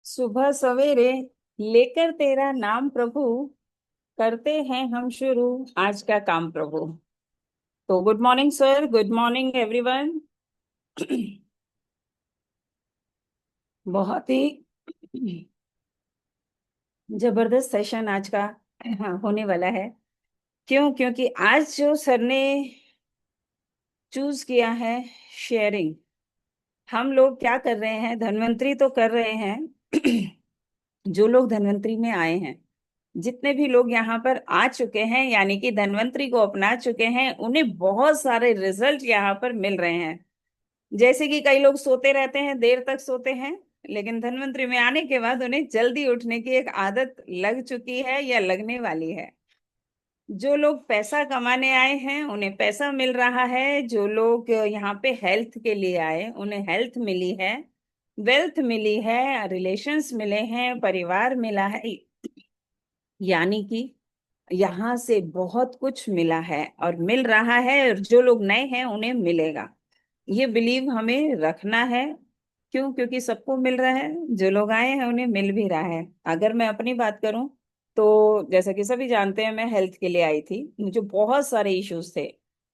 सुबह सवेरे लेकर तेरा नाम प्रभु, करते हैं हम शुरू आज का काम प्रभु। तो good morning sir, good morning everyone. बहुत ही जबरदस्त सेशन आज का होने वाला है। क्योंकि आज जो सर ने चूज किया है, शेयरिंग। हम लोग क्या कर रहे हैं, धन्वंतरी तो कर रहे हैं। जो लोग धन्वंतरी में आए हैं, जितने भी लोग यहाँ पर आ चुके हैं, यानी कि धन्वंतरी को अपना चुके हैं, उन्हें बहुत सारे रिजल्ट यहाँ पर मिल रहे हैं। जैसे कि कई लोग सोते रहते हैं, देर तक सोते हैं, लेकिन धन्वंतरी में आने के बाद उन्हें जल्दी उठने की एक आदत लग चुकी है या लगने वाली है। जो लोग पैसा कमाने आए हैं उन्हें पैसा मिल रहा है। जो लोग यहाँ पे हेल्थ के लिए आए उन्हें हेल्थ मिली है, वेल्थ मिली है, रिलेशंस मिले हैं, परिवार मिला है। यानी कि यहाँ से बहुत कुछ मिला है और मिल रहा है, और जो लोग नए हैं उन्हें मिलेगा। ये बिलीव हमें रखना है। क्यों? क्योंकि सबको मिल रहा है, जो लोग आए हैं उन्हें मिल भी रहा है। अगर मैं अपनी बात करूं तो जैसा कि सभी जानते हैं, मैं हेल्थ के लिए आई थी, मुझे बहुत सारे इश्यूज थे।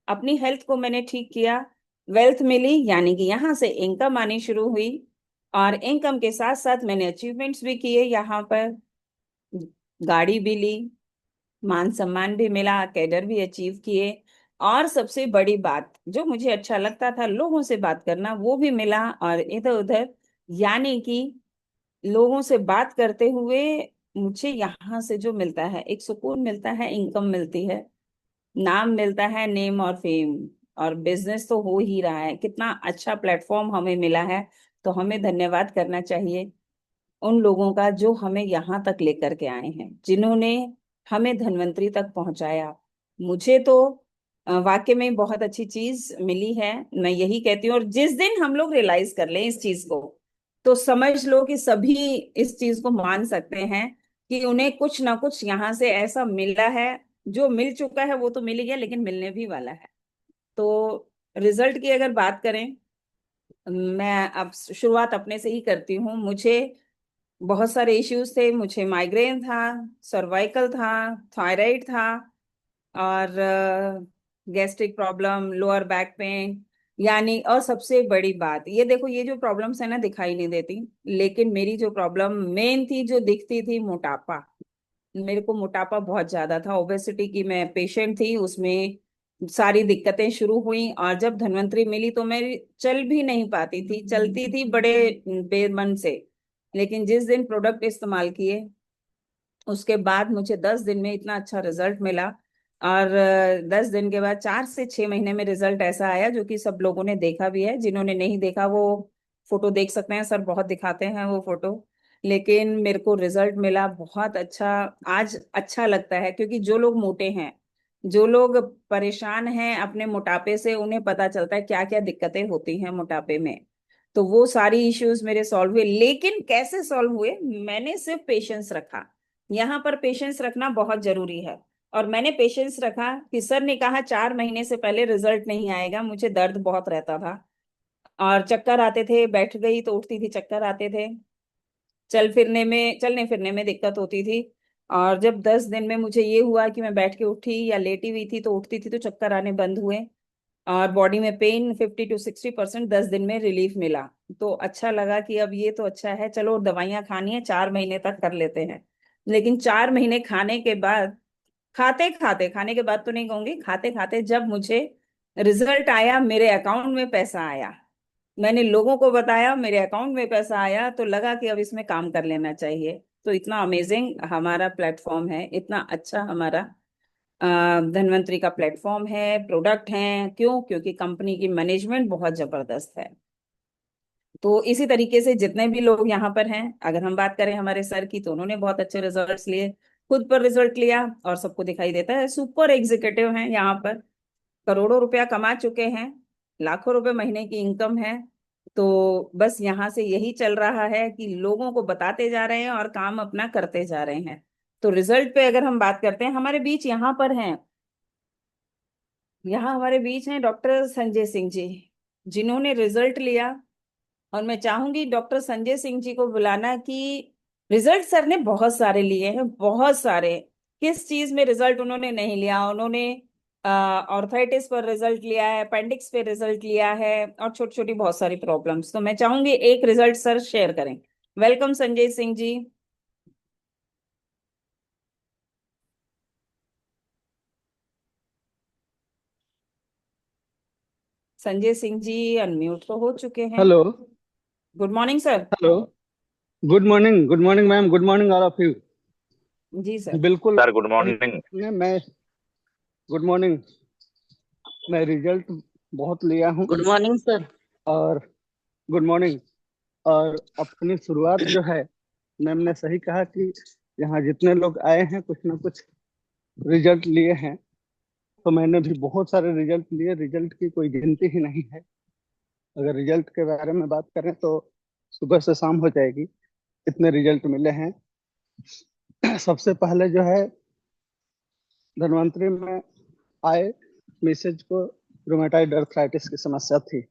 अपनी हेल्थ को मैंने ठीक किया, वेल्थ मिली, यानी कि यहाँ से इनकम आनी शुरू हुई। और इनकम के साथ साथ मैंने अचीवमेंट्स भी किए यहाँ पर। गाड़ी भी ली, मान सम्मान भी मिला, कैडर भी अचीव किए। और सबसे बड़ी बात, जो मुझे अच्छा लगता था, लोगों से बात करना, वो भी मिला। और इधर उधर, यानी कि लोगों से बात करते हुए मुझे यहाँ से जो मिलता है, एक सुकून मिलता है, इनकम मिलती है, नाम मिलता है, नेम और फेम। और बिजनेस तो हो ही रहा है। कितना अच्छा प्लेटफॉर्म हमें मिला है। तो हमें धन्यवाद करना चाहिए उन लोगों का जो हमें यहाँ तक लेकर के आए हैं, जिन्होंने हमें धन्वंतरी तक पहुंचाया। मुझे तो वाकई में बहुत अच्छी चीज मिली है। मैं यही कहती हूँ, और जिस दिन हम लोग रियलाइज कर लें इस चीज को, तो समझ लो कि सभी इस चीज को मान सकते हैं कि उन्हें कुछ ना कुछ यहाँ से ऐसा मिला है। जो मिल चुका है वो तो मिल ही गया, लेकिन मिलने भी वाला है। तो रिजल्ट की अगर बात करें, मैं अब शुरुआत अपने से ही करती हूँ। मुझे बहुत सारे इश्यूज थे। मुझे माइग्रेन था, सर्वाइकल था, थायराइड था, और gastric problem, lower back pain. यानी, और सबसे बड़ी बात ये देखो, ये जो प्रॉब्लम्स है ना, दिखाई नहीं देती, लेकिन मेरी जो प्रॉब्लम मेन थी, जो दिखती थी, मोटापा। मेरे को मोटापा बहुत ज्यादा था, ओबेसिटी की मैं पेशेंट थी। उसमें सारी दिक्कतें शुरू हुई, और जब धन्वंतरी मिली तो मैं चल भी नहीं पाती थी, चलती थी बड़े बेमन से। लेकिन जिस दिन प्रोडक्ट इस्तेमाल किए, उसके बाद मुझे 10 दिन में इतना अच्छा रिजल्ट मिला। और 10 दिन के बाद 4 से 6 महीने में रिजल्ट ऐसा आया, जो कि सब लोगों ने देखा भी है। जिन्होंने नहीं देखा वो फोटो देख सकते हैं, सर बहुत दिखाते हैं वो फोटो। लेकिन मेरे को रिजल्ट मिला बहुत अच्छा। आज अच्छा लगता है, क्योंकि जो लोग मोटे हैं, जो लोग परेशान हैं अपने मोटापे से, उन्हें पता चलता है क्या क्या दिक्कतें होती हैं मोटापे में। तो वो सारी इश्यूज मेरे सॉल्व हुए। लेकिन कैसे सॉल्व हुए? मैंने सिर्फ पेशेंस रखा। यहाँ पर पेशेंस रखना बहुत जरूरी है। और मैंने पेशेंस रखा कि सर ने कहा 4 महीने से पहले रिजल्ट नहीं आएगा। मुझे दर्द बहुत रहता था, और चक्कर आते थे, बैठ गई तो उठती थी, चक्कर आते थे। चलने फिरने में दिक्कत होती थी। और जब 10 दिन में मुझे ये हुआ कि मैं बैठ के उठी या लेटी हुई थी तो उठती थी तो चक्कर आने बंद हुए, और बॉडी में पेन 50 to 60% 10 दिन में रिलीफ मिला। तो अच्छा लगा कि अब ये तो अच्छा है, चलो दवाइयां खानी है, 4 महीने तक कर लेते हैं। लेकिन 4 महीने खाने के बाद, खाते खाते, खाने के बाद तो नहीं कहूंगी, खाते खाते जब मुझे रिजल्ट आया, मेरे अकाउंट में पैसा आया, मैंने लोगों को बताया, मेरे अकाउंट में पैसा आया, तो लगा कि अब इसमें काम कर लेना चाहिए। तो इतना अमेजिंग हमारा प्लेटफॉर्म है, इतना अच्छा हमारा धन्वंतरी का प्लेटफॉर्म है, प्रोडक्ट है। क्यों? क्योंकि कंपनी की मैनेजमेंट बहुत जबरदस्त है। तो इसी तरीके से जितने भी लोग यहाँ पर हैं, अगर हम बात करें हमारे सर की, तो उन्होंने बहुत अच्छे रिजल्ट्स लिए, खुद पर रिजल्ट लिया, और सबको दिखाई देता है। सुपर एग्जीक्यूटिव हैं यहाँ पर, करोड़ों रुपया कमा चुके हैं, लाखों रुपए महीने की इनकम है। तो बस यहाँ से यही चल रहा है कि लोगों को बताते जा रहे हैं और काम अपना करते जा रहे हैं। तो रिजल्ट पे अगर हम बात करते हैं, हमारे बीच यहाँ पर हैं, यहाँ हमारे बीच हैं डॉक्टर संजय सिंह जी, जिन्होंने रिजल्ट लिया। और मैं चाहूंगी डॉक्टर संजय सिंह जी को बुलाना कि रिजल्ट सर ने बहुत सारे लिए हैं, बहुत सारे। किस चीज में रिजल्ट उन्होंने नहीं लिया? उन्होंने ऑर्थराइटिस पर रिजल्ट लिया है, अपेंडिक्स पे रिजल्ट लिया है, और छोटी छोटी बहुत सारी प्रॉब्लम्स। तो मैं चाहूंगी एक रिजल्ट सर शेयर करें। वेलकम संजय सिंह जी। संजय सिंह जी अनम्यूट तो हो चुके हैं। Hello. Good morning sir. Hello. Good morning ma'am, good morning all of you. जी सर। बिल्कुल सर गुड सही मॉर्निंग। मैं गुड मॉर्निंग। मैं रिजल्ट बहुत लिया हूँ। Good morning sir. और गुड मॉर्निंग। और अपनी शुरुआत जो है, मैम ने सही कहा कि यहाँ जितने लोग आए हैं कुछ ना कुछ रिजल्ट लिए हैं। तो मैंने भी बहुत सारे रिजल्ट लिए, रिजल्ट की कोई गिनती ही नहीं है। अगर रिजल्ट के बारे में बात करें तो सुबह से शाम हो जाएगी, इतने रिजल्ट मिले हैं। सबसे पहले जो है, धन्वंतरी में आए मिसेज को रूमेटाइड अर्थराइटिस की समस्या थी,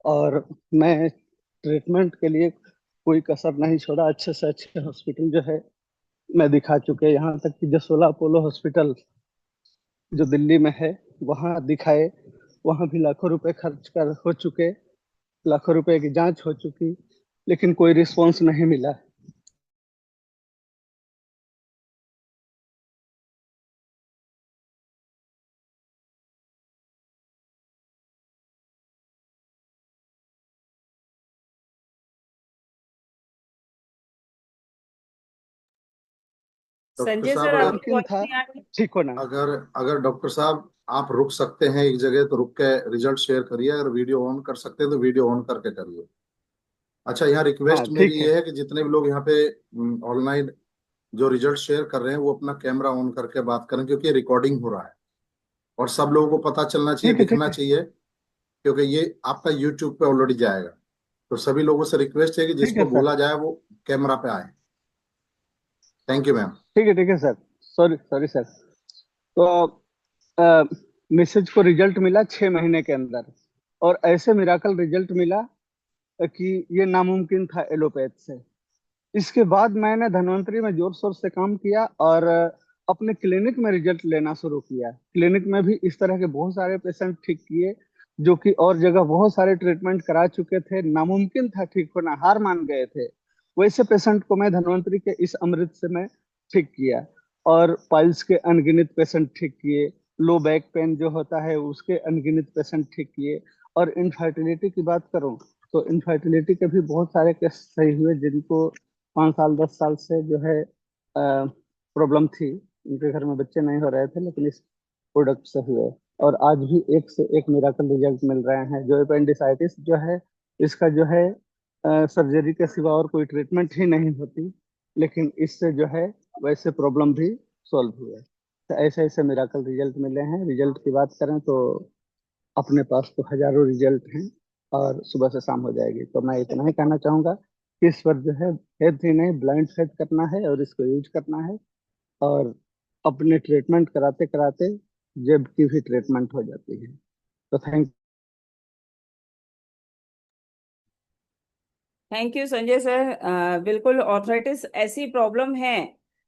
और मैं ट्रीटमेंट के लिए कोई कसर नहीं छोड़ा। अच्छे से अच्छे हॉस्पिटल जो है मैं दिखा चुके, यहाँ तक कि जसोला अपोलो हॉस्पिटल जो दिल्ली में है वहाँ दिखाए। वहाँ भी लाखों रुपए खर्च कर हो चुके, लाखों रुपए की जांच हो चुकी, लेकिन कोई रिस्पॉन्स नहीं मिला। डॉक्टर संजय सर साहब, अगर आपकी मुमकिन वॉइस था नहीं आ रही। ठीक होना। अगर अगर डॉक्टर साहब आप रुक सकते हैं एक जगह तो रुक के रिजल्ट शेयर करिए। अगर वीडियो ऑन कर सकते हैं तो वीडियो ऑन करके करिए। अच्छा, यहाँ हाँ रिक्वेस्ट मेरी ठीक है। ये है कि जितने भी लोग यहाँ पे ऑनलाइन जो रिजल्ट शेयर कर रहे हैं वो अपना कैमरा ऑन करके बात करें, क्योंकि रिकॉर्डिंग हो रहा है और सब लोगों को पता चलना चाहिए, ठीक है। ठीक दिखना है। चाहिए, क्योंकि ये आपका यूट्यूब पे ऑलरेडी जाएगा। तो सभी लोगों से रिक्वेस्ट है कि ठीक है जिसको सर। बोला जाए वो कैमरा पे आए। Thank you ma'am. ठीक है। ठीक है सर। Sorry sorry sir. तो मिसेज को रिजल्ट मिला 6 महीने के अंदर, और ऐसे मिराकल रिजल्ट मिला कि ये नामुमकिन था एलोपैथ से। इसके बाद मैंने धन्वंतरी में जोर शोर से काम किया, और अपने क्लिनिक में रिजल्ट लेना शुरू किया। क्लिनिक में भी इस तरह के बहुत सारे पेशेंट ठीक किए, जो कि और जगह बहुत सारे ट्रीटमेंट करा चुके थे, नामुमकिन था ठीक होना, हार मान गए थे। वैसे पेशेंट को मैं धन्वंतरी के इस अमृत से मैं ठीक किया। और पाइल्स के अनगिनत पेशेंट ठीक किए, लो बैक पेन जो होता है उसके अनगिनत पेशेंट ठीक किए। और इनफर्टिलिटी की बात करूं तो इनफर्टिलिटी के भी बहुत सारे केस सही हुए, जिनको 5 साल 10 साल से जो है प्रॉब्लम थी, उनके घर में बच्चे नहीं हो रहे थे, लेकिन इस प्रोडक्ट से हुए। और आज भी एक से एक मिराकल रिजल्ट मिल रहे हैं। जो अपेंडिसाइटिस जो है, इसका जो है सर्जरी के सिवा और कोई ट्रीटमेंट ही नहीं होती, लेकिन इससे जो है वैसे प्रॉब्लम भी सॉल्व हुए। तो ऐसे ऐसे मिराकल रिजल्ट मिले हैं। रिजल्ट की बात करें तो अपने पास तो हजारों रिजल्ट हैं, और सुबह से शाम हो जाएगी। तो मैं इतना ही कहना चाहूंगा कि इस पर जो है फेथ ही नहीं, ब्लाइंड फेथ करना है और इसको यूज करना है। और अपने ट्रीटमेंट कराते कराते जेब की भी ट्रीटमेंट हो जाती है। तो thank thank you Sanjay sir. बिल्कुल ऑर्थराइटिस ऐसी प्रॉब्लम है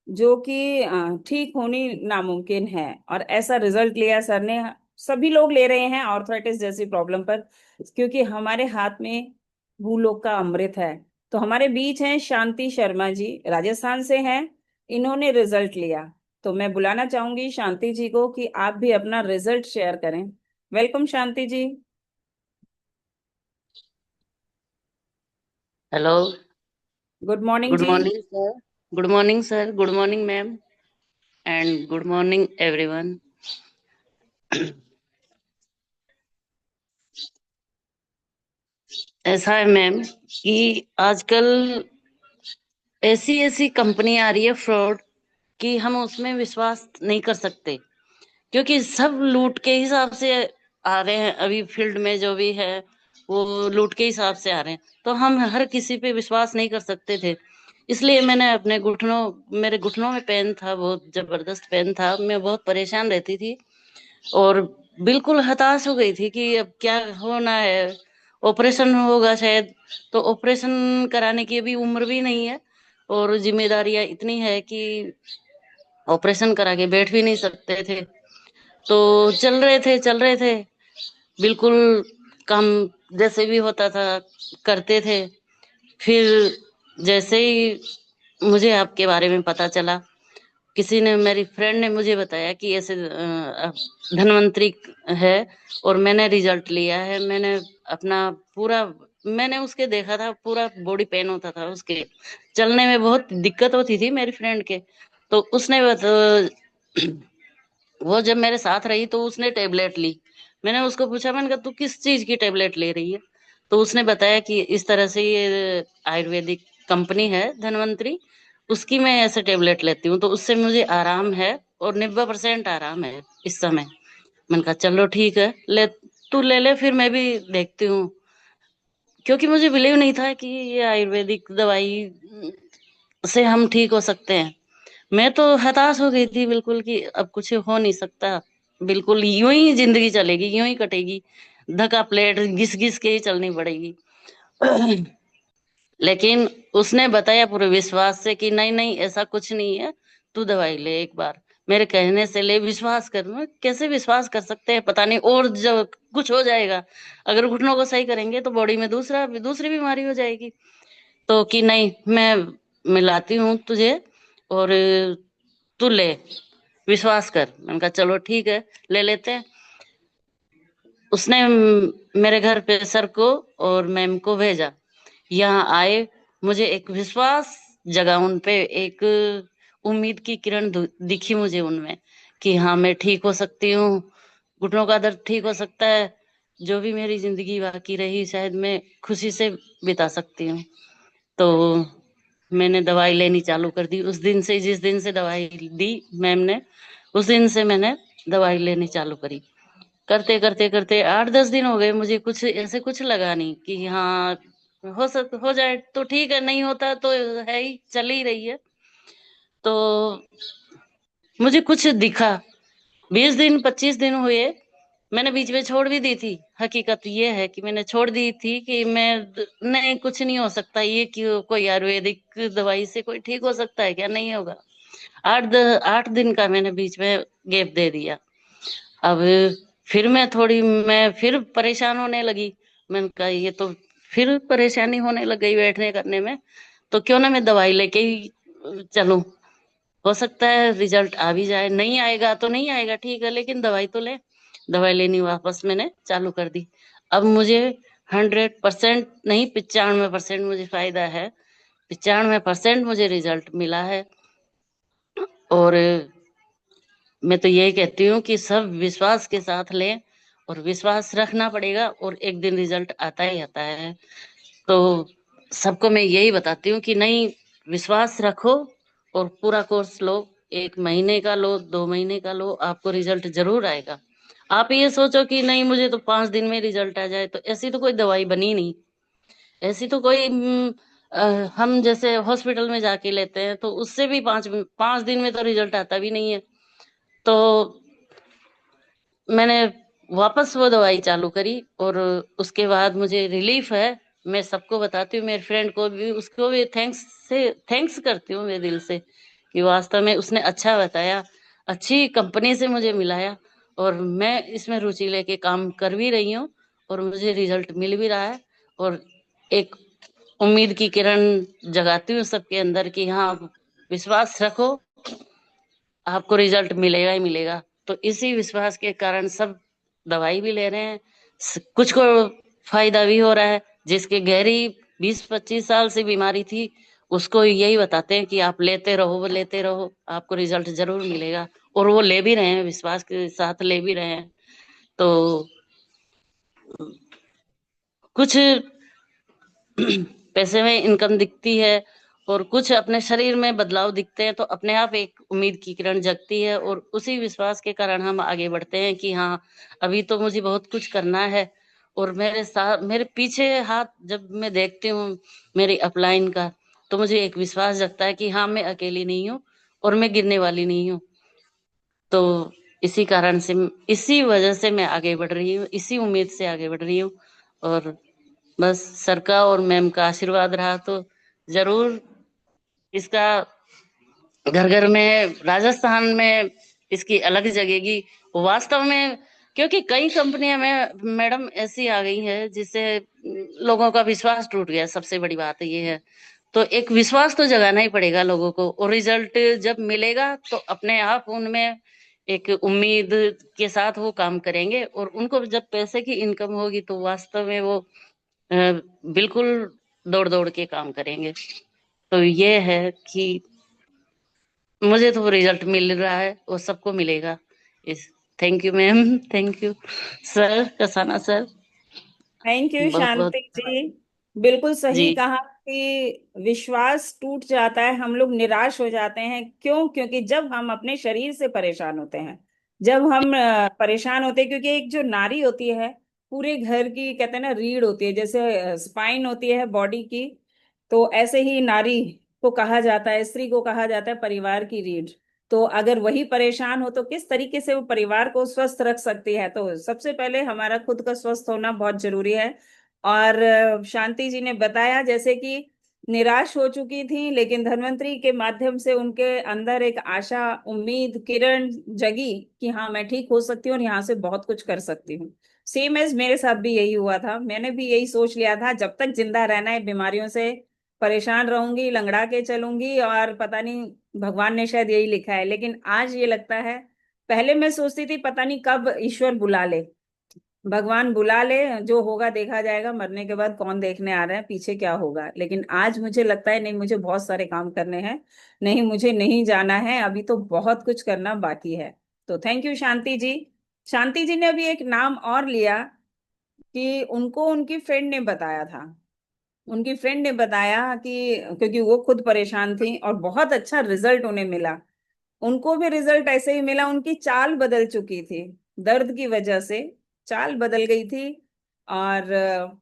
जो कि ठीक होनी नामुमकिन है, और ऐसा रिजल्ट लिया सर ने। सभी लोग ले रहे हैं ऑर्थराइटिस जैसी प्रॉब्लम पर, क्योंकि हमारे हाथ में भूलोक का अमृत है। तो हमारे बीच हैं शांति शर्मा जी, राजस्थान से हैं। इन्होंने रिजल्ट लिया। तो मैं बुलाना चाहूंगी शांति जी को कि आप भी अपना रिजल्ट शेयर करें। Welcome Shanti ji. Hello. Good morning good जी। Morning sir. Good morning sir. Good morning ma'am. And good morning everyone. ऐसा है मैम कि आजकल ऐसी ऐसी कंपनी आ रही है फ्रॉड कि हम उसमें विश्वास नहीं कर सकते, क्योंकि सब लूट के हिसाब से आ रहे हैं। अभी फील्ड में जो भी है वो लूट के हिसाब से आ रहे हैं, तो हम हर किसी पे विश्वास नहीं कर सकते थे। इसलिए मैंने अपने घुटनों मेरे घुटनों में पेन था, बहुत जबरदस्त पेन था, मैं बहुत परेशान रहती थी और बिल्कुल हताश हो गई थी कि अब क्या होना है। ऑपरेशन होगा शायद, तो ऑपरेशन कराने की अभी उम्र भी नहीं है और जिम्मेदारियां इतनी है कि ऑपरेशन करा के बैठ भी नहीं सकते थे। तो चल रहे थे बिल्कुल, काम जैसे भी होता था करते थे। फिर जैसे ही मुझे आपके बारे में पता चला, किसी ने, मेरी फ्रेंड ने मुझे बताया कि ऐसे धन्वंतरी है और मैंने रिजल्ट लिया है। मैंने अपना पूरा, मैंने उसके देखा था, पूरा बॉडी पेन होता था उसके, चलने में बहुत दिक्कत होती थी मेरी फ्रेंड के। तो उसने वो जब मेरे साथ रही तो उसने टेबलेट ली। मैंने उसको पूछा, मैंने कहा तू किस चीज की टेबलेट ले रही है? तो उसने बताया कि इस तरह से ये आयुर्वेदिक कंपनी है धन्वंतरी, उसकी मैं ऐसे टेबलेट लेती हूँ तो उससे मुझे आराम है और 90% आराम है इस समय। मैंने कहा चलो ठीक है, ले, तू ले ले, फिर मैं भी देखती हूँ। क्योंकि मुझे बिलीव नहीं था कि ये आयुर्वेदिक दवाई से हम ठीक हो सकते हैं। मैं तो हताश हो गई थी बिल्कुल कि अब कुछ हो नहीं सकता, बिल्कुल यूं ही जिंदगी चलेगी, यूं ही कटेगी, धक्का प्लेट घिस घिस के ही चलनी पड़ेगी। लेकिन उसने बताया पूरे विश्वास से कि नहीं नहीं ऐसा कुछ नहीं है, तू दवाई ले एक बार, मेरे कहने से ले, विश्वास कर। मैं कैसे विश्वास कर सकते हैं, पता नहीं और जब कुछ हो जाएगा, अगर घुटनों को सही करेंगे तो बॉडी में दूसरी बीमारी हो जाएगी। तो कि नहीं, मैं मिलाती हूँ तुझे और तू ले, विश्वास कर। मैंने कहा चलो ठीक है, ले लेते हैं। उसने मेरे घर पे सर को और मैम को भेजा, यहाँ आए, मुझे एक विश्वास जगा उन पे, एक उम्मीद की किरण दिखी मुझे उनमें कि हाँ मैं ठीक हो सकती हूँ, घुटनों का दर्द ठीक हो सकता है, जो भी मेरी जिंदगी बाकी रही शायद मैं खुशी से बिता सकती हूँ। तो मैंने दवाई लेनी चालू कर दी उस दिन से, जिस दिन से दवाई दी मैम ने, उस दिन से मैंने दवाई लेनी चालू करी। करते करते करते 8-10 दिन हो गए, मुझे कुछ ऐसे कुछ लगा नहीं कि हाँ हो जाए तो ठीक है, नहीं होता तो है ही, चल ही रही है। तो मुझे कुछ दिखा, 20 दिन 25 दिन हुए, मैंने बीच में छोड़ भी दी थी। हकीकत ये है कि मैंने छोड़ दी थी कि मैं नहीं, कुछ नहीं हो सकता, ये क्यों कोई आयुर्वेदिक दवाई से कोई ठीक हो सकता है क्या? नहीं होगा। 8 दिन का मैंने बीच में गैप दे दिया। अब फिर मैं फिर परेशान होने लगी। मैंने कहा ये तो फिर परेशानी होने लग गई बैठने करने में, तो क्यों ना मैं दवाई लेके ही चलूं, हो सकता है रिजल्ट आ भी जाए, नहीं आएगा तो नहीं आएगा ठीक है, लेकिन दवाई तो ले। दवाई लेनी वापस मैंने चालू कर दी। अब मुझे 100% नहीं, 95% मुझे फायदा है, 95% मुझे रिजल्ट मिला है। और मैं तो यही कहती हूँ कि सब विश्वास के साथ लें और विश्वास रखना पड़ेगा, और एक दिन रिजल्ट आता ही आता है। तो सबको मैं यही बताती हूँ कि नहीं, विश्वास रखो और पूरा कोर्स लो, 1 महीने का लो, 2 महीने का लो, आपको रिजल्ट जरूर आएगा। आप ये सोचो कि नहीं मुझे तो 5 दिन में रिजल्ट आ जाए, तो ऐसी तो कोई दवाई बनी नहीं, ऐसी तो कोई हम जैसे हॉस्पिटल में जाके लेते हैं तो उससे भी 5 5 दिन में तो रिजल्ट आता भी नहीं है। तो मैंने वापस वो दवाई चालू करी और उसके बाद मुझे रिलीफ है। मैं सबको बताती हूँ, मेरे फ्रेंड को भी, उसको भी थैंक्स करती हूँ मैं दिल से कि वास्तव में उसने अच्छा बताया, अच्छी कंपनी से मुझे मिलाया, और मैं इसमें रुचि लेके काम कर भी रही हूँ और मुझे रिजल्ट मिल भी रहा है। और एक उम्मीद की किरण जगाती हूँ सबके अंदर कि हाँ, विश्वास रखो, आपको रिजल्ट मिलेगा ही मिलेगा। तो इसी विश्वास के कारण सब दवाई भी ले रहे हैं, कुछ को फायदा भी हो रहा है। जिसके गहरी 20-25 साल से बीमारी थी, उसको यही बताते हैं कि आप लेते रहो, वो लेते रहो, आपको रिजल्ट जरूर मिलेगा। और वो ले भी रहे हैं, विश्वास के साथ ले भी रहे हैं। तो कुछ पैसे में इनकम दिखती है और कुछ अपने शरीर में बदलाव दिखते हैं, तो अपने आप एक उम्मीद की किरण जगती है, और उसी विश्वास के कारण हम आगे बढ़ते हैं कि हाँ, अभी तो मुझे बहुत कुछ करना है। और मेरे साथ, मेरे पीछे हाथ जब मैं देखती हूँ मेरी अपलाइन का, तो मुझे एक विश्वास जगता है कि हाँ, मैं अकेली नहीं हूँ और मैं गिरने वाली नहीं हूँ। तो इसी कारण से, इसी वजह से मैं आगे बढ़ रही हूँ, इसी उम्मीद से आगे बढ़ रही हूँ। और बस सर का और मैम का आशीर्वाद रहा तो जरूर इसका घर घर में, राजस्थान में इसकी अलग जगेगी वास्तव में। क्योंकि कई कंपनियां में मैडम ऐसी आ गई है जिससे लोगों का विश्वास टूट गया, सबसे बड़ी बात ये है। तो एक विश्वास तो जगाना ही पड़ेगा लोगों को, और रिजल्ट जब मिलेगा तो अपने आप उनमें एक उम्मीद के साथ वो काम करेंगे, और उनको जब पैसे की इनकम होगी तो वास्तव में वो बिल्कुल दौड़ दौड़ के काम करेंगे। तो ये है कि मुझे तो रिजल्ट मिल रहा है, वो सबको मिलेगा। इस thank you ma'am, thank you sir, Kasana sir, thank you बहुत बहुत शांति जी। बिल्कुल सही जी। कहा कि विश्वास टूट जाता है, हम लोग निराश हो जाते हैं। क्यों? क्योंकि जब हम अपने शरीर से परेशान होते हैं, जब हम परेशान होते हैं, क्योंकि एक जो नारी होती है पूरे घर की, कहते हैं ना, रीढ़ होती है, जैसे स्पाइन होती है बॉडी की, तो ऐसे ही नारी को कहा जाता है, स्त्री को कहा जाता है परिवार की रीढ़। तो अगर वही परेशान हो तो किस तरीके से वो परिवार को स्वस्थ रख सकती है? तो सबसे पहले हमारा खुद का स्वस्थ होना बहुत जरूरी है। और शांति जी ने बताया जैसे कि निराश हो चुकी थी, लेकिन धन्वंतरी के माध्यम से उनके अंदर एक आशा, उम्मीद, किरण जगी कि हाँ मैं ठीक हो सकती हूँ और यहाँ से बहुत कुछ कर सकती हूँ। सेम एज मेरे साथ भी यही हुआ था। मैंने भी यही सोच लिया था, जब तक जिंदा रहना है बीमारियों से परेशान रहूंगी, लंगड़ा के चलूंगी, और पता नहीं भगवान ने शायद यही लिखा है। लेकिन आज ये लगता है, पहले मैं सोचती थी पता नहीं कब ईश्वर बुला ले, भगवान बुला ले, जो होगा देखा जाएगा, मरने के बाद कौन देखने आ रहा है पीछे क्या होगा। लेकिन आज मुझे लगता है नहीं, मुझे बहुत सारे काम करने हैं, नहीं मुझे नहीं जाना है, अभी तो बहुत कुछ करना बाकी है। तो थैंक यू शांति जी। शांति जी ने अभी एक नाम और लिया कि उनको उनकी फ्रेंड ने बताया था। उनकी फ्रेंड ने बताया कि क्योंकि वो खुद परेशान थी और बहुत अच्छा रिजल्ट उन्हें मिला, उनको भी रिजल्ट ऐसे ही मिला। उनकी चाल बदल चुकी थी, दर्द की वजह से चाल बदल गई थी। और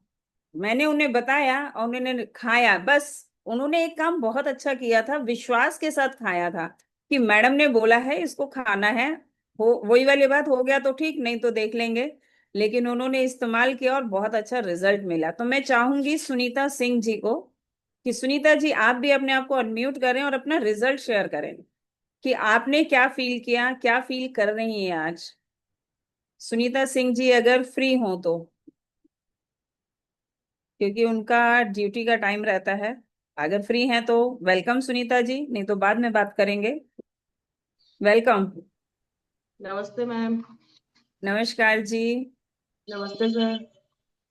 मैंने उन्हें बताया और उन्होंने खाया। बस उन्होंने एक काम बहुत अच्छा किया था, विश्वास के साथ खाया था कि मैडम ने बोला है इसको खाना है, हो वही वाली बात, हो गया तो ठीक, नहीं तो देख लेंगे। लेकिन उन्होंने इस्तेमाल किया और बहुत अच्छा रिजल्ट मिला। तो मैं चाहूंगी सुनीता सिंह जी को कि सुनीता जी आप भी अपने आप को अनम्यूट करें और अपना रिजल्ट शेयर करें कि आपने क्या फील किया, क्या फील कर रही हैं आज। सुनीता सिंह जी अगर फ्री हो तो, क्योंकि उनका ड्यूटी का टाइम रहता है। अगर फ्री हैं तो वेलकम सुनीता जी, नहीं तो बाद में बात करेंगे। वेलकम। नमस्ते मैम। नमस्कार जी। नमस्ते सर।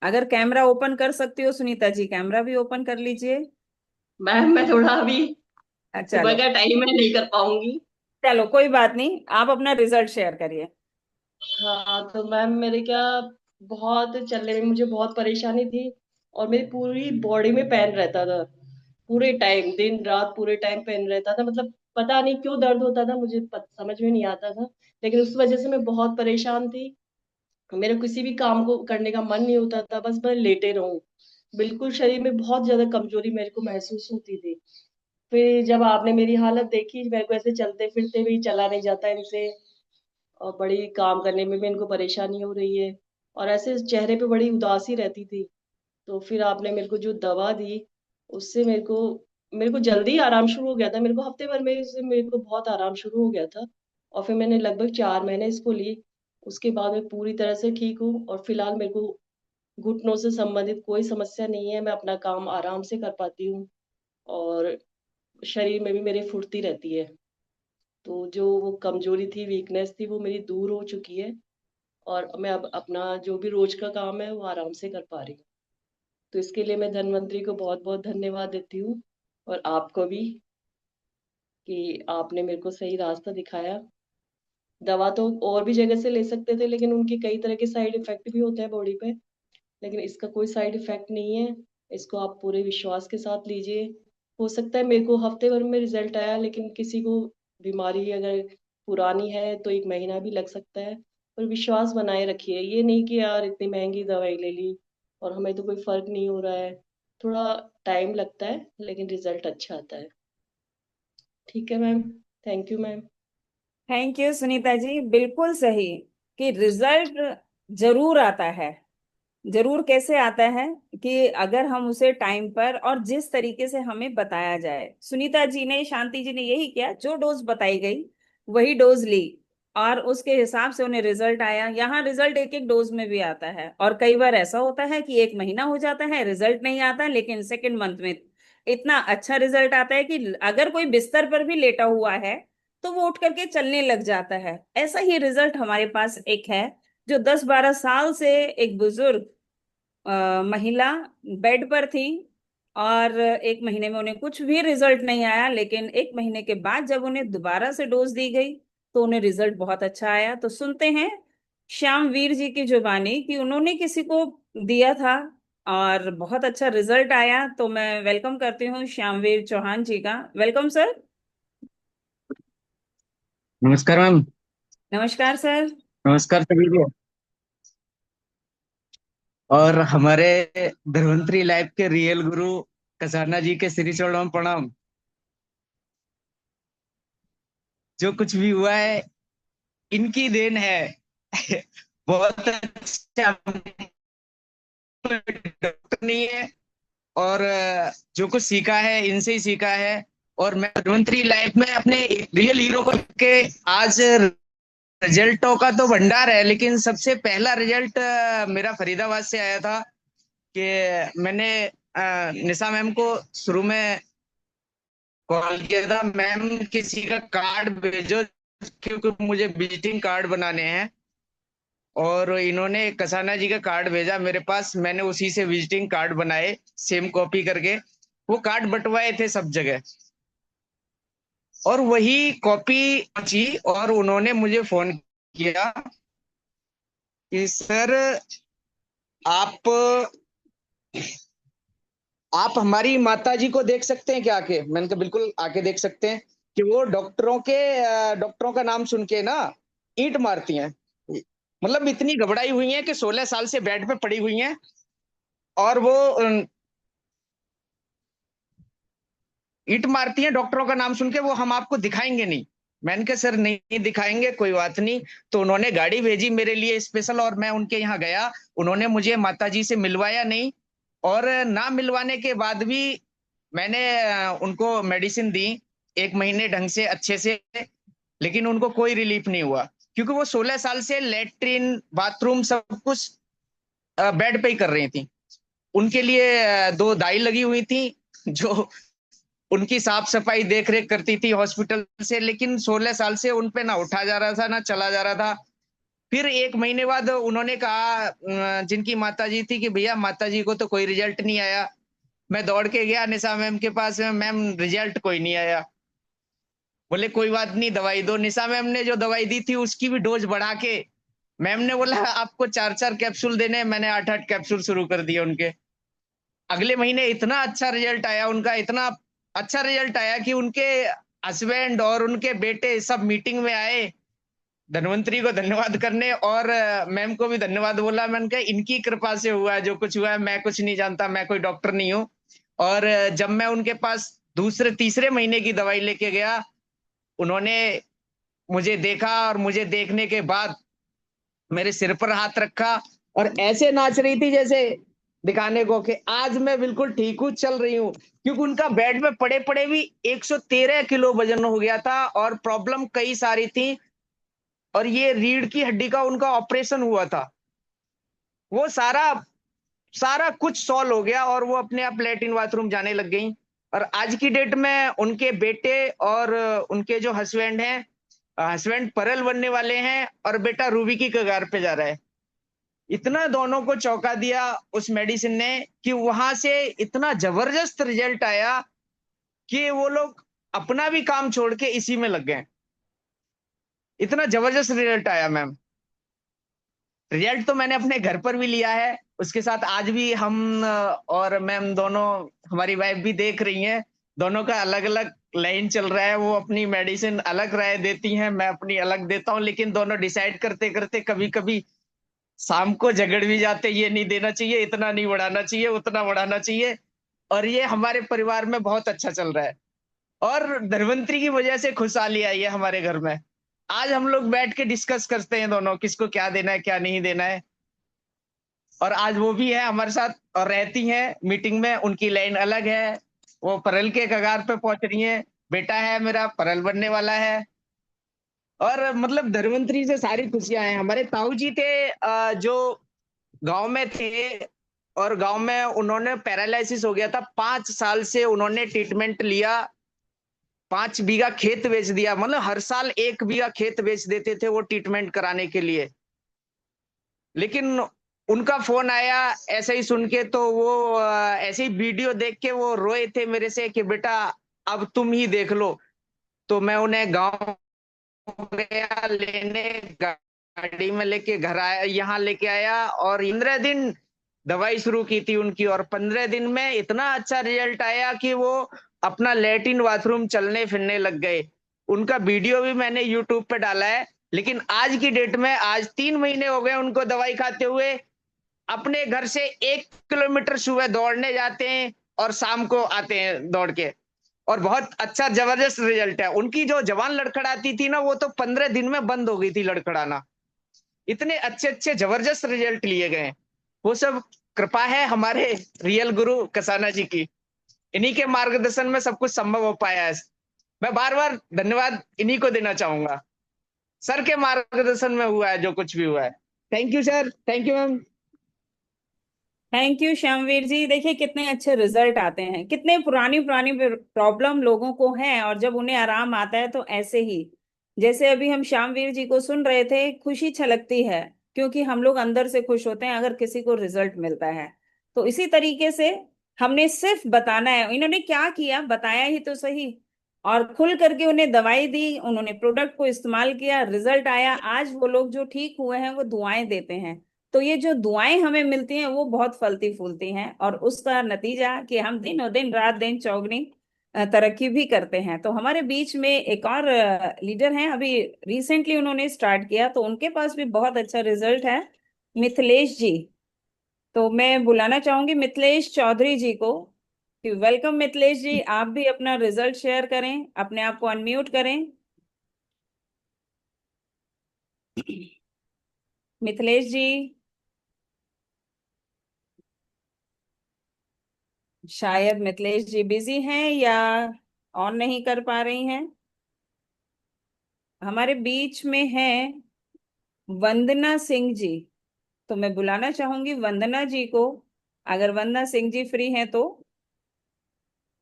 अगर कैमरा ओपन कर सकती हो सुनीता जी, कैमरा भी ओपन कर लीजिए। मैम मैं थोड़ा अभी सुबह चलो, का टाइम है, नहीं कर पाऊंगी। चलो कोई बात नहीं, आप अपना रिजल्ट शेयर करिए। हाँ तो मैम मेरे क्या, बहुत चलने में मुझे बहुत परेशानी थी, और मेरी पूरी बॉडी में पेन रहता था, पूरे टाइम, दिन रात पूरे टाइम पेन रहता था। मतलब पता नहीं क्यों दर्द होता था, मुझे समझ में नहीं आता था। लेकिन उस वजह से मैं बहुत परेशान थी। मेरा किसी भी काम को करने का मन नहीं होता था, बस मैं लेटे रहूं। बिल्कुल शरीर में बहुत ज्यादा कमजोरी मेरे को महसूस होती थी। फिर जब आपने मेरी हालत देखी, मेरे को ऐसे चलते फिरते भी चला नहीं जाता इनसे, और बड़ी काम करने में भी इनको परेशानी हो रही है, और ऐसे चेहरे पे बड़ी उदासी रहती थी। तो फिर आपने मेरे को जो दवा दी, उससे मेरे को जल्दी आराम शुरू हो गया था। मेरे को हफ्ते भर में से मेरे को बहुत आराम शुरू हो गया था। और फिर मैंने लगभग 4 महीने इसको ली। उसके बाद मैं पूरी तरह से ठीक हूँ, और फिलहाल मेरे को घुटनों से संबंधित कोई समस्या नहीं है। मैं अपना काम आराम से कर पाती हूँ, और शरीर में भी मेरे फुर्ती रहती है। तो जो वो कमजोरी थी, वीकनेस थी, वो मेरी दूर हो चुकी है, और मैं अब अपना जो भी रोज का काम है वो आराम से कर पा रही हूँ। तो इसके लिए मैं धन्वंतरी को बहुत बहुत धन्यवाद देती हूँ, और आपको भी, कि आपने मेरे को सही रास्ता दिखाया। दवा तो और भी जगह से ले सकते थे, लेकिन उनके कई तरह के साइड इफेक्ट भी होते हैं बॉडी पे। लेकिन इसका कोई साइड इफेक्ट नहीं है। इसको आप पूरे विश्वास के साथ लीजिए। हो सकता है मेरे को हफ्ते भर में रिजल्ट आया, लेकिन किसी को बीमारी अगर पुरानी है तो 1 महीना भी लग सकता है। पर विश्वास बनाए रखिए, ये नहीं कि यार इतनी महंगी दवाई ले ली और हमें तो कोई फर्क नहीं हो रहा है। थोड़ा टाइम लगता है, लेकिन रिजल्ट अच्छा आता है। ठीक है ma'am. Thank you ma'am. Thank you Sunita ji, बिल्कुल सही कि रिजल्ट जरूर आता है। जरूर कैसे आता है कि अगर हम उसे टाइम पर और जिस तरीके से हमें बताया जाए। सुनीता जी ने, शांति जी ने यही किया, जो डोज बताई गई वही डोज ली और उसके हिसाब से उन्हें रिजल्ट आया। यहाँ रिजल्ट एक एक डोज में भी आता है और कई बार ऐसा होता है कि 1 महीना हो जाता है, रिजल्ट नहीं आता, लेकिन सेकेंड मंथ में इतना अच्छा रिजल्ट आता है कि अगर कोई बिस्तर पर भी लेटा हुआ है तो वो उठ करके चलने लग जाता है। ऐसा ही रिजल्ट हमारे पास एक है, जो 10-12 साल से एक बुजुर्ग महिला बेड पर थी और 1 महीने में उन्हें कुछ भी रिजल्ट नहीं आया, लेकिन 1 महीने के बाद जब उन्हें दोबारा से डोज दी गई तो उन्हें रिजल्ट बहुत अच्छा आया। तो सुनते हैं श्याम वीर जी की जुबानी कि उन्होंने किसी को दिया था और बहुत अच्छा रिजल्ट आया। तो मैं वेलकम करती हूँ श्यामवीर चौहान जी का। Welcome sir. नमस्कार मैम। नमस्कार सर। नमस्कार सभी को। और हमारे धन्वंतरी लाइफ के रियल गुरु कसाना जी के श्री चरणों में प्रणाम। जो कुछ भी हुआ है इनकी देन है। बहुत अच्छा, डॉक्टर नहीं है और जो कुछ सीखा है इनसे ही सीखा है। और मैं धन्वंतरी लाइफ में अपने रियल हीरो को के आज रिजल्टों का तो भंडार है, लेकिन सबसे पहला रिजल्ट मेरा फरीदाबाद से आया था कि मैंने निशा मैम को शुरू में कॉल किया था, मैम किसी का कार्ड भेजो क्योंकि मुझे विजिटिंग कार्ड बनाने हैं। और इन्होंने कसाना जी का कार्ड भेजा मेरे पास, मैंने उसी से विजिटिंग कार्ड बनाए सेम कॉपी करके, वो कार्ड बंटवाए थे सब जगह और वही कॉपी पहुंची और उन्होंने मुझे फोन किया कि सर आप हमारी माता जी को देख सकते हैं क्या आके। मैंने कहा बिल्कुल आके देख सकते हैं। कि वो डॉक्टरों का नाम सुन के ना ईंट मारती हैं, मतलब इतनी घबराई हुई हैं कि 16 साल से बेड पे पड़ी हुई हैं और वो ईंट मारती हैं डॉक्टरों का नाम सुन के, वो हम आपको दिखाएंगे नहीं। मैंने कहा सर नहीं दिखाएंगे, कोई बात नहीं। तो उन्होंने गाड़ी भेजी मेरे लिए स्पेशल और मैं उनके यहाँ गया। उन्होंने मुझे माता जी से मिलवाया नहीं और ना मिलवाने के बाद भी मैंने उनको मेडिसिन दी 1 महीने ढंग से अच्छे से, लेकिन उनको कोई रिलीफ नहीं हुआ क्योंकि वो 16 साल से लेटरिन बाथरूम सब कुछ बेड पे ही कर रही थी। उनके लिए 2 दाई लगी हुई थी जो उनकी साफ सफाई देख रेख करती थी हॉस्पिटल से, लेकिन 16 साल से उन पे ना उठा जा रहा था ना चला जा रहा था। फिर 1 महीने बाद उन्होंने कहा जिनकी माता जी थी कि भैया माता जी को तो कोई रिजल्ट नहीं आया। मैं दौड़ के गया निशा मैम के पास में, मैम रिजल्ट कोई नहीं आया। बोले कोई बात नहीं दवाई दो। निशा मैम ने जो दवाई दी थी उसकी भी डोज बढ़ा के मैम ने बोला आपको 4-4 कैप्सूल देने, मैंने 8-8 कैप्सूल शुरू कर दिए उनके। अगले महीने इतना अच्छा रिजल्ट आया उनका, इतना अच्छा रिजल्ट आया कि उनके हस्बैंड और उनके बेटे सब मीटिंग में आए धन्वंतरी को धन्यवाद करने और मैम को भी धन्यवाद बोला। मैंने कहा इनकी कृपा से हुआ है जो कुछ हुआ है, मैं कुछ नहीं जानता, मैं कोई डॉक्टर नहीं हूँ। और जब मैं उनके पास दूसरे तीसरे महीने की दवाई लेके गया, उन्होंने मुझे देखा और मुझे देखने के बाद मेरे सिर पर हाथ रखा और ऐसे नाच रही थी जैसे दिखाने को कि आज मैं बिल्कुल ठीक हूँ, चल रही हूँ। क्योंकि उनका बेड में पड़े पड़े भी 113 किलो वजन हो गया था और प्रॉब्लम कई सारी थी और ये रीढ़ की हड्डी का उनका ऑपरेशन हुआ था। वो सारा सारा कुछ सॉल्व हो गया और वो अपने आप लैट्रिन बाथरूम जाने लग गई। और आज की डेट में उनके बेटे और उनके जो हस्बैंड हैं, हस्बैंड परल बनने वाले हैं और बेटा रूबी की कगार पे जा रहा है। इतना दोनों को चौंका दिया उस मेडिसिन ने कि वहां से इतना जबरदस्त रिजल्ट आया कि वो लोग अपना भी काम छोड़ के इसी में लग गए। इतना जबरदस्त रिजल्ट आया मैम। रिजल्ट तो मैंने अपने घर पर भी लिया है, उसके साथ आज भी हम और मैम दोनों, हमारी वाइफ भी देख रही हैं। दोनों का अलग अलग लाइन चल रहा है, वो अपनी मेडिसिन अलग राय देती हैं, मैं अपनी अलग देता हूँ, लेकिन दोनों डिसाइड करते करते कभी कभी शाम को झगड़ भी जाते, ये नहीं देना चाहिए, इतना नहीं बढ़ाना चाहिए, उतना बढ़ाना चाहिए। और ये हमारे परिवार में बहुत अच्छा चल रहा है और धन्वंतरी की वजह से खुशहाली आई है हमारे घर में। आज हम लोग बैठ के डिस्कस करते हैं दोनों, किसको क्या देना है क्या नहीं देना है। और आज वो भी है हमारे साथ और रहती हैं मीटिंग में। उनकी लाइन अलग है, वो परल के कगार पे पहुंच रही हैं। बेटा है मेरा, परल बनने वाला है। और मतलब धन्वंतरी से सारी खुशियां हैं। हमारे ताऊ जी थे जो गांव में थे, और गांव में उन्होंने पैरालिसिस हो गया था। 5 साल से उन्होंने ट्रीटमेंट लिया। 5 बीघा खेत बेच दिया, मतलब हर साल 1 बीघा खेत बेच देते थे वो ट्रीटमेंट कराने के लिए। लेकिन उनका फोन आया ऐसे ही सुन के, तो वो ऐसे ही वीडियो देख के वो रोए थे मेरे से कि बेटा अब तुम ही देख लो। तो मैं उन्हें गांव गया लेने, गाड़ी में लेके घर आया, यहाँ लेके आया, और 15 दिन दवाई शुरू की थी उनकी। और 15 दिन में इतना अच्छा रिजल्ट आया कि वो अपना लेटरिन बाथरूम चलने फिरने लग गए। उनका वीडियो भी मैंने यूट्यूब पे डाला है। लेकिन आज की डेट में, आज 3 महीने हो गए उनको दवाई खाते हुए, अपने घर से 1 किलोमीटर सुबह दौड़ने जाते हैं और शाम को आते हैं दौड़ के। और बहुत अच्छा जबरदस्त रिजल्ट है। उनकी जो जबान लड़खड़ाती थी ना, वो तो 15 दिन में बंद हो गई थी लड़खड़ाना। इतने अच्छे अच्छे जबरदस्त रिजल्ट लिए गए। वो सब कृपा है हमारे रियल गुरु कसाना जी की। इन्हीं के मार्गदर्शन में सब कुछ संभव हो पाया है। मैं बार बार धन्यवाद इन्हीं को देना चाहूंगा। सर के मार्गदर्शन में हुआ है जो कुछ भी हुआ है। Thank you sir, thank you ma'am. Thank you Shyamveer ji. देखिए कितने अच्छे रिजल्ट आते हैं, कितने पुरानी पुरानी प्रॉब्लम लोगों को है और जब उन्हें आराम आता है तो ऐसे ही, जैसे अभी हम श्यामवीर जी को सुन रहे थे, खुशी छलकती है क्योंकि हम लोग अंदर से खुश होते हैं अगर किसी को रिजल्ट मिलता है। तो इसी तरीके से हमने सिर्फ बताना है, इन्होंने क्या किया बताया ही तो सही, और खुल करके उन्हें दवाई दी, उन्होंने प्रोडक्ट को इस्तेमाल किया, रिजल्ट आया। आज वो लोग जो ठीक हुए हैं वो दुआएं देते हैं। तो ये जो दुआएं हमें मिलती हैं वो बहुत फलती फूलती हैं, और उसका नतीजा कि हम दिनों दिन रात दिन चौगनी तरक्की भी करते हैं। तो हमारे बीच में एक और लीडर हैं, अभी रिसेंटली उन्होंने स्टार्ट किया तो उनके पास भी बहुत अच्छा रिजल्ट है, मिथिलेश जी। तो मैं बुलाना चाहूंगी मिथिलेश चौधरी जी को। वेलकम मिथिलेश जी, आप भी अपना रिजल्ट शेयर करें, अपने आप को अनम्यूट करें। मिथिलेश जी, शायद मिथिलेश जी बिजी हैं या ऑन नहीं कर पा रही हैं। हमारे बीच में है वंदना सिंह जी, तो मैं बुलाना चाहूंगी वंदना जी को। अगर वंदना सिंह जी फ्री हैं तो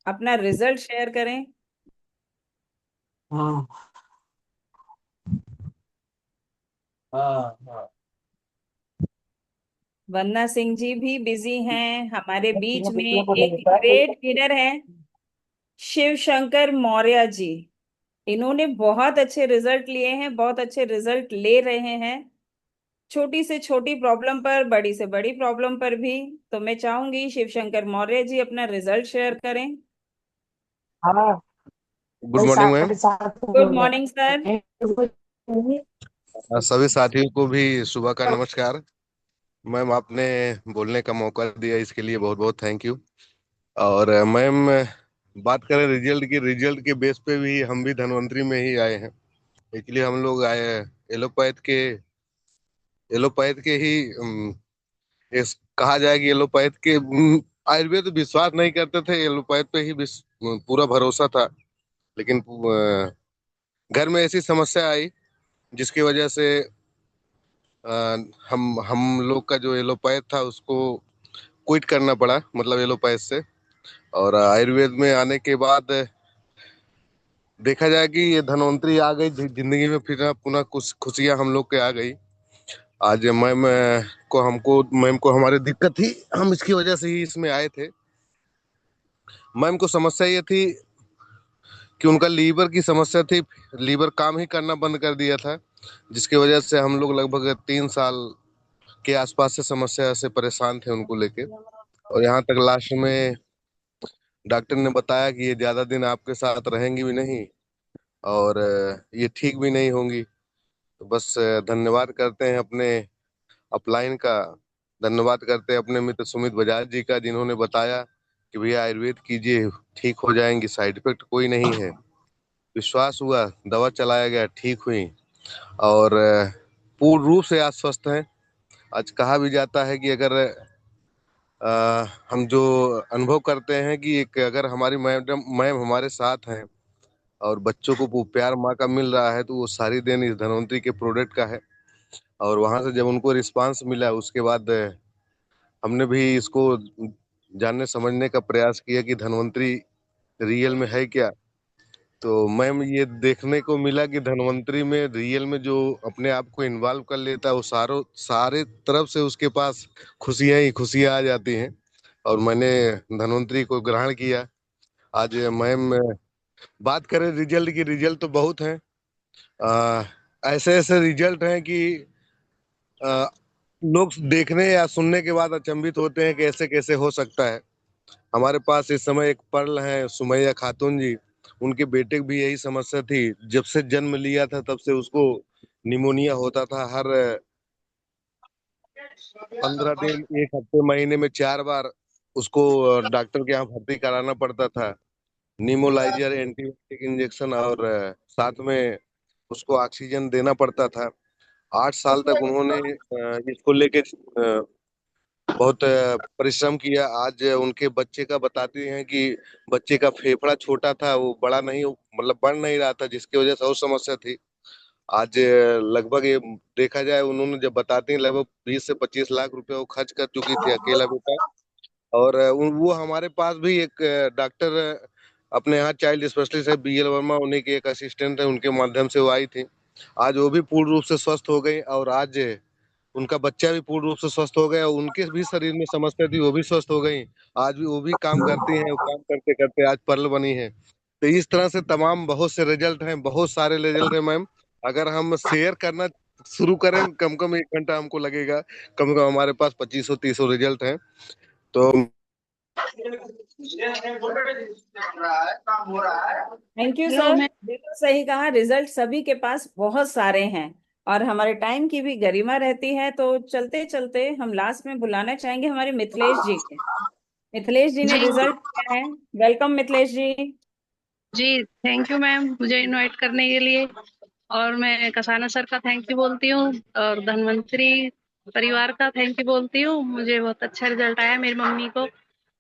अपना रिजल्ट शेयर करें। हाँ हाँ हाँ। वंदना सिंह जी भी बिजी हैं। हमारे बीच में एक बोलेंगे ग्रेट लीडर है शिव शंकर मौर्य जी। इन्होंने बहुत अच्छे रिजल्ट लिए हैं, बहुत अच्छे रिजल्ट ले रहे हैं, छोटी से छोटी प्रॉब्लम पर, बड़ी से बड़ी प्रॉब्लम पर भी। तो मैं चाहूंगी शिव शंकर मौर्य जी अपना रिजल्ट शेयर करें। हाँ। Good morning ma'am. 7:30 गुड बोल मॉर्निंग सर। रहे हैं। सभी साथियों को भी सुबह का नमस्कार। मैम आपने बोलने का मौका दिया इसके लिए बहुत बहुत थैंक यू। और मैम बात करें रिजल्ट की, रिजल्ट के बेस पे भी हम भी धन्वंतरी में ही आए हैं। इसलिए हम लोग आए एलोपैथ के, एलोपैथ के ही कहा जाए कि एलोपैथ के आयुर्वेद विश्वास नहीं करते थे, एलोपैथ पे ही पूरा भरोसा था। लेकिन घर में ऐसी समस्या आई जिसकी वजह से हम लोग का जो एलोपैथ था उसको क्विट करना पड़ा, मतलब एलोपैथ से। और आयुर्वेद में आने के बाद देखा जाए कि ये धन्वंतरी आ गई जिंदगी में, फिर पुनः कुछ खुशियां हम लोग के आ गई। आज मैम मैम को हमारी दिक्कत थी, हम इसकी वजह से ही इसमें आए थे। मैम को समस्या ये थी कि उनका लीवर की समस्या थी, लीवर काम ही करना बंद कर दिया था, जिसकी वजह से हम लोग लगभग 3 साल के आसपास से समस्या से परेशान थे उनको लेके। और यहाँ तक लास्ट में डॉक्टर ने बताया कि ये ज्यादा दिन आपके साथ रहेंगी भी नहीं और ये ठीक भी नहीं होंगी। तो बस धन्यवाद करते हैं अपने अपलाइन का, धन्यवाद करते हैं अपने मित्र सुमित बजाज जी का, जिन्होंने बताया कि भैया आयुर्वेद कीजिए ठीक हो जाएंगी, साइड इफेक्ट कोई नहीं है। विश्वास हुआ, दवा चलाया गया, ठीक हुई और पूर्ण रूप से आज स्वस्थ हैं। आज कहा भी जाता है कि अगर हम जो अनुभव करते हैं कि एक अगर हमारी मैम हमारे साथ हैं और बच्चों को वो प्यार माँ का मिल रहा है तो वो सारी देन इस धनवंतरी के प्रोडक्ट का है। और वहां से जब उनको रिस्पांस मिला उसके बाद हमने भी इसको जानने समझने का प्रयास किया कि धनवंतरी रियल में है क्या। तो मैम ये देखने को मिला कि धनवंतरी में रियल में जो अपने आप को इन्वॉल्व कर लेता है वो सारे तरफ से उसके पास खुशियां ही खुशियां आ जाती हैं। और मैंने धनवंतरी को ग्रहण किया। आज मैम बात करें रिजल्ट की, रिजल्ट तो बहुत हैं। आ, ऐसे ऐसे रिजल्ट हैं कि आ, लोग देखने या सुनने के बाद अचंभित होते हैं कि ऐसे कैसे हो सकता है। हमारे पास इस समय एक पर्ल है सुमैया खातून जी, उनके बेटे की भी यही समस्या थी। जब से जन्म लिया था तब से उसको निमोनिया होता था। हर 15 दिन, एक हफ्ते, महीने में 4 बार उसको डॉक्टर के यहाँ भर्ती कराना पड़ता था। नीमोलाइजर, एंटीबायोटिक इंजेक्शन और साथ में उसको ऑक्सीजन देना पड़ता था। 8 साल तक उन्होंने इसको लेके बहुत परिश्रम किया। आज उनके बच्चे का बताते हैं कि बच्चे का फेफड़ा छोटा था, वो बड़ा नहीं, मतलब बढ़ नहीं रहा था, जिसकी वजह से और समस्या थी। आज लगभग ये देखा जाए, उन्होंने जब बताते हैं लगभग 20 से 25 लाख रुपए वो खर्च कर चुकी थी अकेला बेटा। और वो हमारे पास भी एक डॉक्टर अपने यहाँ चाइल्ड स्पेशलिस्ट है BL वर्मा, उन्हीं के एक असिस्टेंट है, उनके माध्यम से वो आई थी। आज वो भी पूर्ण रूप से स्वस्थ हो गई और आज उनका बच्चा भी पूर्ण रूप से स्वस्थ हो गया और उनके भी शरीर में समस्या थी, वो भी स्वस्थ हो गई। आज भी वो भी काम करती हैं, वो काम करते करते आज पर्ल बनी है। तो इस तरह से तमाम बहुत से रिजल्ट हैं, बहुत सारे रिजल्ट हैं मैम। अगर हम शेयर करना शुरू करें कम कम 1 घंटा हमको लगेगा। कम से कम हमारे पास 2500-3000 रिजल्ट हैं। तो थैंक यू हेलो सर, मैं बिल्कुल सही कहा। रिजल्ट सभी के पास बहुत सारे हैं और हमारे टाइम की भी गरिमा रहती है। तो चलते चलते हम लास्ट में बुलाना चाहेंगे हमारे मिथिलेश जी के। मिथिलेश जी ने जी रिजल्ट दिया है। वेलकम मिथिलेश जी। जी थैंक यू मैम मुझे इनवाइट करने के लिए। और मैं कसाना सर का थैंक यू बोलती हूँ और धनवंतरी परिवार का थैंक यू बोलती हूँ। मुझे बहुत अच्छा रिजल्ट आया। मेरी मम्मी को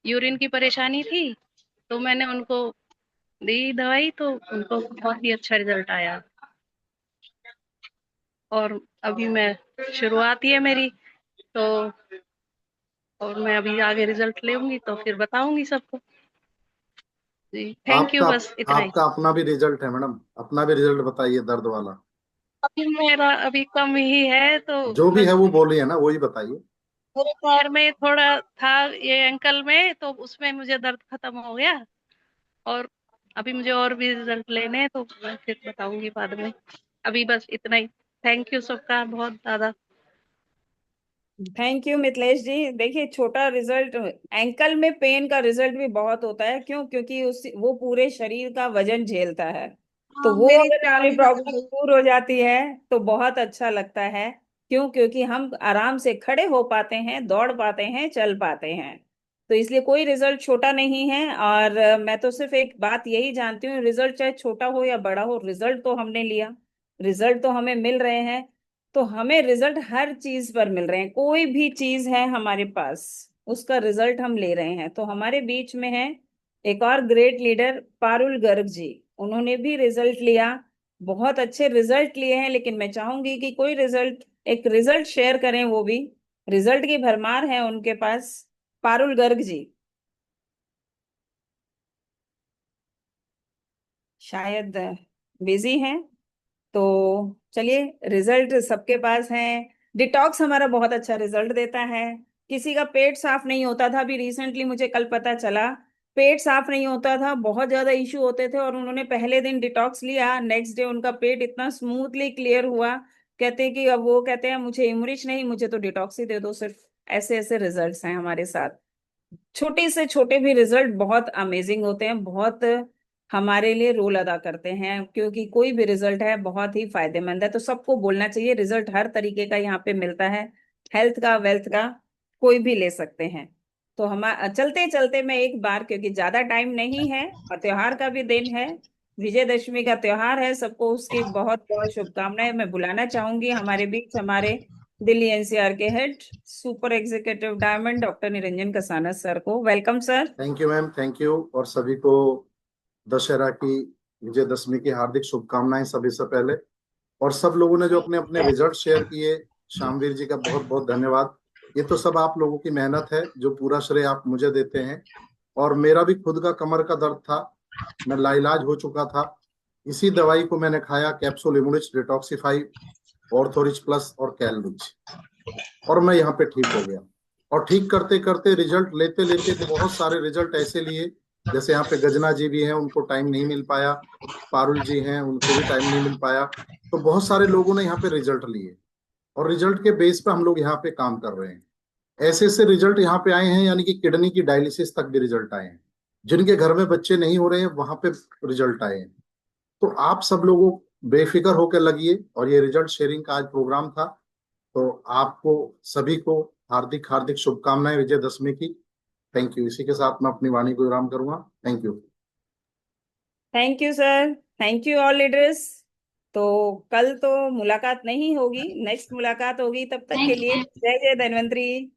यूरिन की परेशानी थी तो मैंने उनको दी दवाई तो उनको बहुत ही अच्छा रिजल्ट आया। और अभी मैं शुरुआत ही है मेरी तो और मैं अभी आगे रिजल्ट लेऊंगी तो फिर बताऊंगी सबको। जी थैंक यू, आपका बस इतना ही। आपका अपना भी रिजल्ट है मैडम, अपना भी रिजल्ट बताइए दर्द वाला। अभी मेरा अभी कम ही है तो जो भी है बस वो बोलिए ना, वही बताइए। मेरे पैर में थोड़ा था, ये एंकल में, तो उसमें मुझे दर्द खत्म हो गया। और अभी मुझे और भी रिजल्ट लेने हैं तो मैं फिर बताऊंगी बाद में। अभी बस इतना ही। थैंक यू सबका बहुत ज्यादा। थैंक यू मिथिलेश जी। देखिए, छोटा रिजल्ट, एंकल में पेन का रिजल्ट भी बहुत होता है। क्यों? क्योंकि उस वो पूरे शरीर का वजन झेलता है। तो हाँ वो मेरी अगर हमारी 4 महीने प्रॉब्लम दूर हो जाती है तो बहुत अच्छा लगता है। क्यों? क्योंकि हम आराम से खड़े हो पाते हैं, दौड़ पाते हैं, चल पाते हैं। तो इसलिए कोई रिजल्ट छोटा नहीं है। और मैं तो सिर्फ एक बात यही जानती हूँ, रिजल्ट चाहे छोटा हो या बड़ा हो, रिजल्ट तो हमने लिया, रिजल्ट तो हमें मिल रहे हैं। तो हमें रिजल्ट हर चीज पर मिल रहे हैं। कोई भी चीज है हमारे पास, उसका रिजल्ट हम ले रहे हैं। तो हमारे बीच में है एक और ग्रेट लीडर, पारुल गर्ग जी। उन्होंने भी रिजल्ट लिया, बहुत अच्छे रिजल्ट लिए हैं। लेकिन मैं चाहूंगी कि कोई रिजल्ट, एक रिजल्ट शेयर करें, वो भी रिजल्ट की भरमार है उनके पास। पारुल गर्ग जी शायद बिजी हैं। तो चलिए, रिजल्ट सबके पास है। डिटॉक्स हमारा बहुत अच्छा रिजल्ट देता है। किसी का पेट साफ नहीं होता था, अभी रिसेंटली मुझे कल पता चला, पेट साफ नहीं होता था, बहुत ज्यादा इश्यू होते थे, और उन्होंने पहले दिन डिटॉक्स लिया, नेक्स्ट डे उनका पेट इतना स्मूथली क्लियर हुआ। कहते हैं कि अब वो कहते हैं मुझे इमरिच नहीं, मुझे तो डिटॉक्स ही दे दो सिर्फ। ऐसे ऐसे रिजल्ट्स हैं हमारे साथ। छोटे से छोटे भी रिजल्ट बहुत अमेजिंग होते हैं, बहुत हमारे लिए रोल अदा करते हैं। क्योंकि कोई भी रिजल्ट है बहुत ही फायदेमंद है। तो सबको बोलना चाहिए, रिजल्ट हर तरीके का यहाँ पे मिलता है, हेल्थ का, वेल्थ का, कोई भी ले सकते हैं। तो हम चलते चलते मैं एक बार, क्योंकि ज्यादा टाइम नहीं है और त्योहार का भी दिन है, विजयदशमी का त्योहार है, सबको उसकी बहुत बहुत शुभकामनाएं। मैं बुलाना चाहूंगी हमारे बीच हमारे दिल्ली एनसीआर के head super executive diamond doctor Niranjan Kasana sir को। Welcome sir. Thank you ma'am, thank you. और सभी को दशहरा की विजयदशमी की हार्दिक शुभकामनाएं सभी से पहले। और सब लोगों ने जो अपने अपने रिजल्ट शेयर किए, श्यामवीर जी का बहुत बहुत धन्यवाद। ये तो सब आप लोगों की मेहनत है, जो पूरा श्रेय आप मुझे देते हैं। और मेरा भी खुद का कमर का दर्द था, मैं लाइलाज हो चुका था। इसी दवाई को मैंने खाया, कैप्सूल इम्यूनिच डिटॉक्सिफाई, ऑर्थोरिच प्लस और कैलरिच, और मैं यहाँ पे ठीक हो गया। और ठीक करते करते, रिजल्ट लेते लेते बहुत सारे रिजल्ट ऐसे लिए, जैसे यहाँ पे गजना जी भी हैं, उनको टाइम नहीं मिल पाया, पारुल जी हैं, उनको भी टाइम नहीं मिल पाया। तो बहुत सारे लोगों ने यहाँ पे रिजल्ट लिए, और रिजल्ट के बेस पे हम लोग यहाँ पे काम कर रहे हैं। ऐसे ऐसे रिजल्ट यहाँ पे आए हैं, यानी कि किडनी की डायलिसिस तक भी रिजल्ट आए हैं। जिनके घर में बच्चे नहीं हो रहे हैं, वहां पे रिजल्ट आए हैं। तो आप सब लोगों बेफिक्र होकर लगिए। और ये रिजल्ट शेयरिंग का आज प्रोग्राम था, तो आपको सभी को हार्दिक हार्दिक शुभकामनाएं विजयदशमी की। Thank you. इसी के साथ मैं अपनी वाणी को विराम करूंगा। Thank you. Thank you sir, thank you all leaders. तो कल तो मुलाकात नहीं होगी, नेक्स्ट मुलाकात होगी। तब तक के लिए जय जय धन्वंतरी।